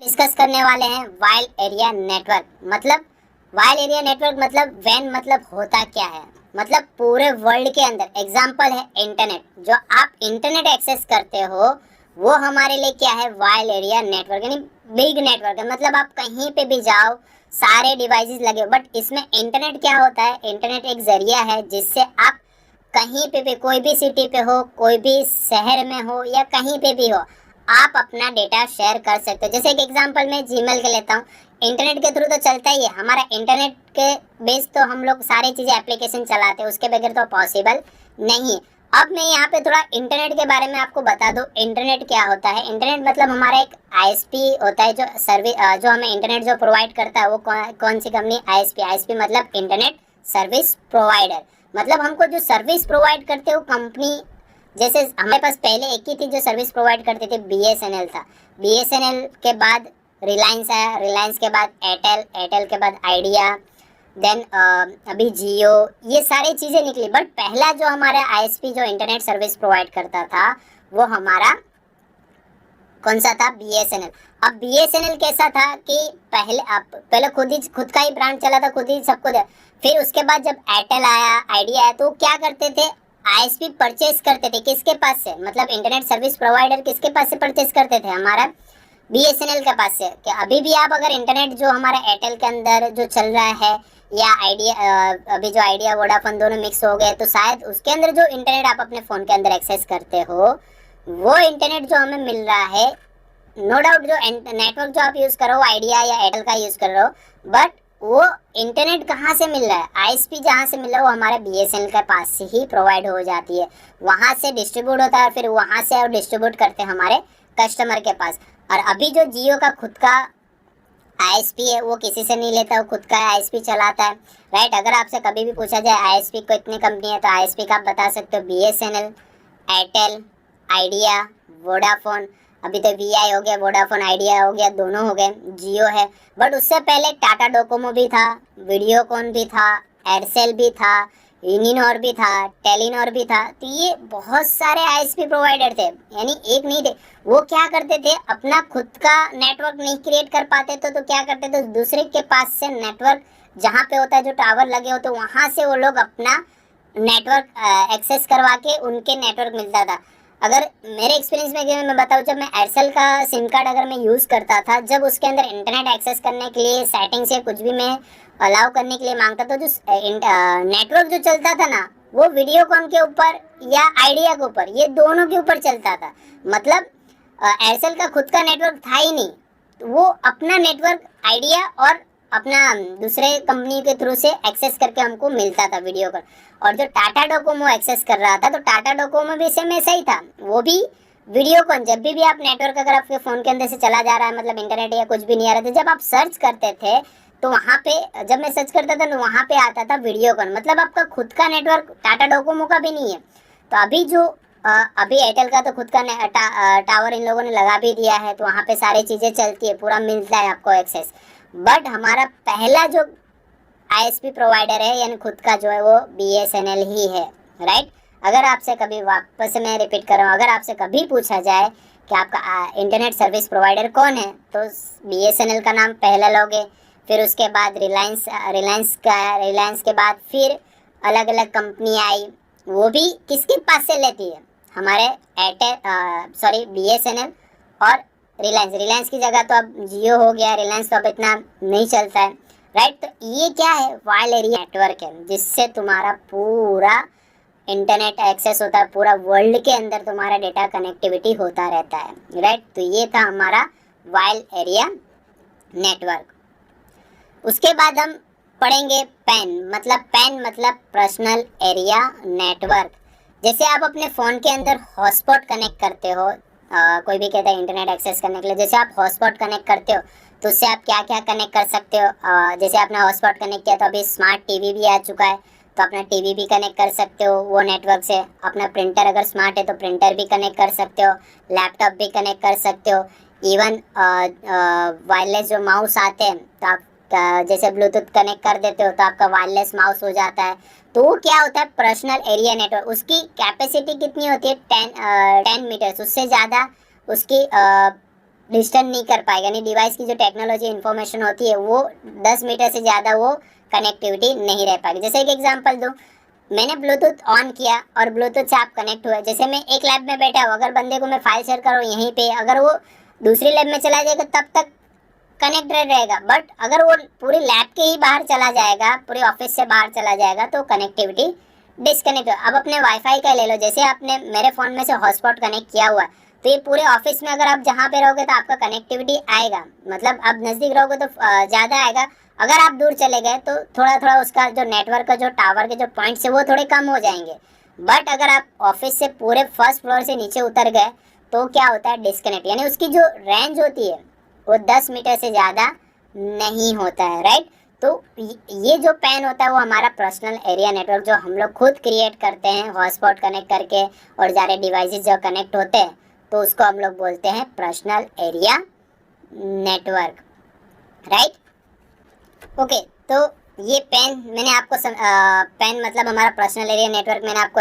Discuss करने वाले हैं वाइल्ड एरिया नेटवर्क। मतलब वाइल्ड एरिया नेटवर्क मतलब वैन मतलब होता क्या है, मतलब पूरे वर्ल्ड के अंदर एग्जांपल है इंटरनेट। जो आप इंटरनेट एक्सेस करते हो वो हमारे लिए क्या है, वाइल्ड एरिया नेटवर्क यानी बिग नेटवर्क है। मतलब आप कहीं पे भी जाओ सारे डिवाइसेस लगे हो, बट इसमें इंटरनेट क्या होता है, इंटरनेट एक जरिया है जिससे आप कहीं पे भी, कोई भी सिटी पे हो, कोई भी शहर में हो या कहीं पे भी हो, आप अपना डेटा शेयर कर सकते हो। जैसे एक एग्जांपल मैं जीमेल के लेता हूँ, इंटरनेट के थ्रू तो चलता ही है हमारा, इंटरनेट के बेस तो हम लोग सारी चीज़ें एप्लीकेशन चलाते हैं, उसके बगैर तो पॉसिबल नहीं है। अब मैं यहाँ पे थोड़ा इंटरनेट के बारे में आपको बता दूँ, इंटरनेट क्या होता है। इंटरनेट मतलब हमारा एक आईएसपी होता है जो सर्विस, जो हमें इंटरनेट जो प्रोवाइड करता है वो कौन सी कंपनी, आईएसपी। आईएसपी मतलब इंटरनेट सर्विस प्रोवाइडर, मतलब हमको जो सर्विस प्रोवाइड करते हो कंपनी। जैसे हमारे पास पहले एक ही थी जो सर्विस प्रोवाइड करते थे, बीएसएनएल था। बीएसएनएल के बाद रिलायंस आया, रिलायंस के बाद एयरटेल, एयरटेल के बाद आइडिया, देन अभी जियो, ये सारी चीज़ें निकली। बट पहला जो हमारा आईएसपी जो इंटरनेट सर्विस प्रोवाइड करता था वो हमारा कौन सा था, बीएसएनएल। अब बीएसएनएल कैसा था कि पहले खुद का ही ब्रांड चला था, खुद ही सबको दे। फिर उसके बाद जब एयरटेल आया, आइडिया आया, तो क्या करते थे, आईएसपी परचेस करते थे किसके पास से, मतलब इंटरनेट सर्विस प्रोवाइडर किसके पास से परचेस करते थे, हमारा बीएसएनएल के पास से। कि अभी भी आप अगर इंटरनेट जो हमारा एयरटेल के अंदर जो चल रहा है या आइडिया, अभी जो आइडिया वोडाफोन दोनों मिक्स हो गए, तो शायद उसके अंदर जो इंटरनेट आप अपने फ़ोन के अंदर एक्सेस करते हो वो इंटरनेट जो हमें मिल रहा है, नो डाउट जो नेटवर्क जो आप यूज़ करो आइडिया या एयरटेल का यूज़ कर रहे हो, बट वो इंटरनेट कहाँ से मिल रहा है, आईएसपी जहाँ से मिल रहा है वो हमारे बीएसएनएल के पास से ही प्रोवाइड हो जाती है। वहाँ से डिस्ट्रीब्यूट होता है, फिर वहाँ से और डिस्ट्रीब्यूट करते हैं हमारे कस्टमर के पास। और अभी जो जियो का खुद का आईएसपी है वो किसी से नहीं लेता, वो खुद का आईएसपी चलाता है, राइट। अगर आपसे कभी भी पूछा जाए आईएसपी को इतनी कंपनी है, तो आईएसपी का आप बता सकते हो बीएसएनएल, एयरटेल, आइडिया, वोडाफोन। अभी तो वीआई हो गया, वोडाफोन आइडिया हो गया, दोनों हो गए, जियो है। बट उससे पहले टाटा डोकोमो भी था, वीडियोकॉन भी था, एयरसेल भी था, यूनिनॉर भी था, टेलीनॉर भी था। तो ये बहुत सारे आईएसपी प्रोवाइडर थे, यानी एक नहीं थे। वो क्या करते थे, अपना खुद का नेटवर्क नहीं क्रिएट कर पाते तो क्या करते थे, दूसरे के पास से नेटवर्क जहाँ पे होता है, जो टावर लगे होते, वहाँ से वो लोग अपना नेटवर्क एक्सेस करवा के उनके नेटवर्क मिलता था। अगर मेरे एक्सपीरियंस में मैं बताऊँ, जब मैं एयरसेल का सिम कार्ड अगर मैं यूज़ करता था, जब उसके अंदर इंटरनेट एक्सेस करने के लिए सेटिंग से कुछ भी मैं अलाउ करने के लिए मांगता था, जो नेटवर्क जो चलता था ना, वो वीडियोकॉन के ऊपर या आइडिया के ऊपर, ये दोनों के ऊपर चलता था। मतलब एयरसेल का खुद का नेटवर्क था ही नहीं, वो अपना नेटवर्क आइडिया और अपना दूसरे कंपनी के थ्रू से एक्सेस करके हमको मिलता था वीडियो कॉल। और जो टाटा डोकोमो एक्सेस कर रहा था, तो टाटा डोकोमो भी सेम ऐसा ही था, वो भी वीडियो कॉल। जब भी आप नेटवर्क अगर आपके फ़ोन के अंदर से चला जा रहा है, मतलब इंटरनेट या कुछ भी नहीं आ रहा था, जब आप सर्च करते थे तो वहाँ पे, जब मैं सर्च करता था तो वहाँ पे आता था वीडियो कॉल। मतलब आपका खुद का नेटवर्क टाटा डोकोमो का भी नहीं है। तो अभी जो अभी एयरटेल का तो खुद का टावर इन लोगों ने लगा भी दिया है, तो वहाँ पे सारी चीज़ें चलती है, पूरा मिलता है आपको एक्सेस। बट हमारा पहला जो आईएसपी प्रोवाइडर है यानी खुद का जो है वो बीएसएनएल ही है, राइट। अगर आपसे कभी, वापस से मैं रिपीट कर रहा हूँ, अगर आपसे कभी पूछा जाए कि आपका इंटरनेट सर्विस प्रोवाइडर कौन है, तो बीएसएनएल का नाम पहला लोगे, फिर उसके बाद रिलायंस के बाद फिर अलग अलग कंपनी आई, वो भी किसके पास से लेती है, हमारे बीएसएनएल और रिलायंस की जगह तो अब जियो हो गया, रिलायंस तो अब इतना नहीं चलता है, राइट। तो ये क्या है, वाइल्ड एरिया नेटवर्क है, जिससे तुम्हारा पूरा इंटरनेट एक्सेस होता है, पूरा वर्ल्ड के अंदर तुम्हारा डेटा कनेक्टिविटी होता रहता है, राइट। तो ये था हमारा वाइल्ड एरिया नेटवर्क। उसके बाद हम पढ़ेंगे पैन मतलब पर्सनल एरिया नेटवर्क। जैसे आप अपने फ़ोन के अंदर हॉटस्पॉट कनेक्ट करते हो, कोई भी कहता है इंटरनेट एक्सेस करने के लिए, जैसे आप हॉटस्पॉट कनेक्ट करते हो तो उससे आप क्या क्या कनेक्ट कर सकते हो। जैसे आपने हॉटस्पॉट कनेक्ट किया तो अभी स्मार्ट टीवी भी आ चुका है, तो अपना टीवी भी कनेक्ट कर सकते हो वो नेटवर्क से। अपना प्रिंटर अगर स्मार्ट है तो प्रिंटर भी कनेक्ट कर सकते हो, लैपटॉप भी कनेक्ट कर सकते हो। इवन वायरलेस जो माउस आते हैं, तो आप जैसे ब्लूटूथ कनेक्ट कर देते हो तो आपका वायरलेस माउस हो जाता है। तो वो क्या होता है, पर्सनल एरिया नेटवर्क। उसकी कैपेसिटी कितनी होती है, 10 मीटर्स, उससे ज़्यादा उसकी डिस्टेंस नहीं कर पाएगा, यानी डिवाइस की जो टेक्नोलॉजी इंफॉर्मेशन होती है वो 10 मीटर से ज़्यादा वो कनेक्टिविटी नहीं रह पाएगी। जैसे एक एग्जांपल दूँ, मैंने ब्लूटूथ ऑन किया और ब्लूटूथ से आप कनेक्ट हुए, जैसे मैं एक लैब में बैठा हूँ, अगर बंदे को मैं फाइल शेयर करूँ यहीं पे, अगर वो दूसरी लैब में चला जाएगा तब तक कनेक्टेड रहेगा, बट अगर वो पूरी लैब के ही बाहर चला जाएगा, पूरे ऑफिस से बाहर चला जाएगा तो कनेक्टिविटी डिस्कनेक्ट हो। अब अपने वाईफाई का ले लो, जैसे आपने मेरे फ़ोन में से हॉटस्पॉट कनेक्ट किया हुआ है, तो ये पूरे ऑफिस में अगर आप जहाँ पे रहोगे तो आपका कनेक्टिविटी आएगा, मतलब आप नज़दीक रहोगे तो ज़्यादा आएगा, अगर आप दूर चले गए तो थोड़ा थोड़ा उसका जो नेटवर्क का जो टावर के जो पॉइंट्स है वो थोड़े कम हो जाएंगे। बट अगर आप ऑफिस से पूरे फर्स्ट फ्लोर से नीचे उतर गए तो क्या होता है, डिस्कनेक्ट, यानी उसकी जो रेंज होती है वो 10 मीटर से ज़्यादा नहीं होता है, राइट। तो ये जो पैन होता है वो हमारा पर्सनल एरिया नेटवर्क जो हम लोग खुद क्रिएट करते हैं हॉटस्पॉट कनेक्ट करके, और सारे डिवाइसेस जो कनेक्ट होते हैं तो उसको हम लोग बोलते हैं personal area network, right. Okay, तो ये पेन मैंने आपको पेन मतलब हमारा पर्सनल एरिया नेटवर्क मैंने आपको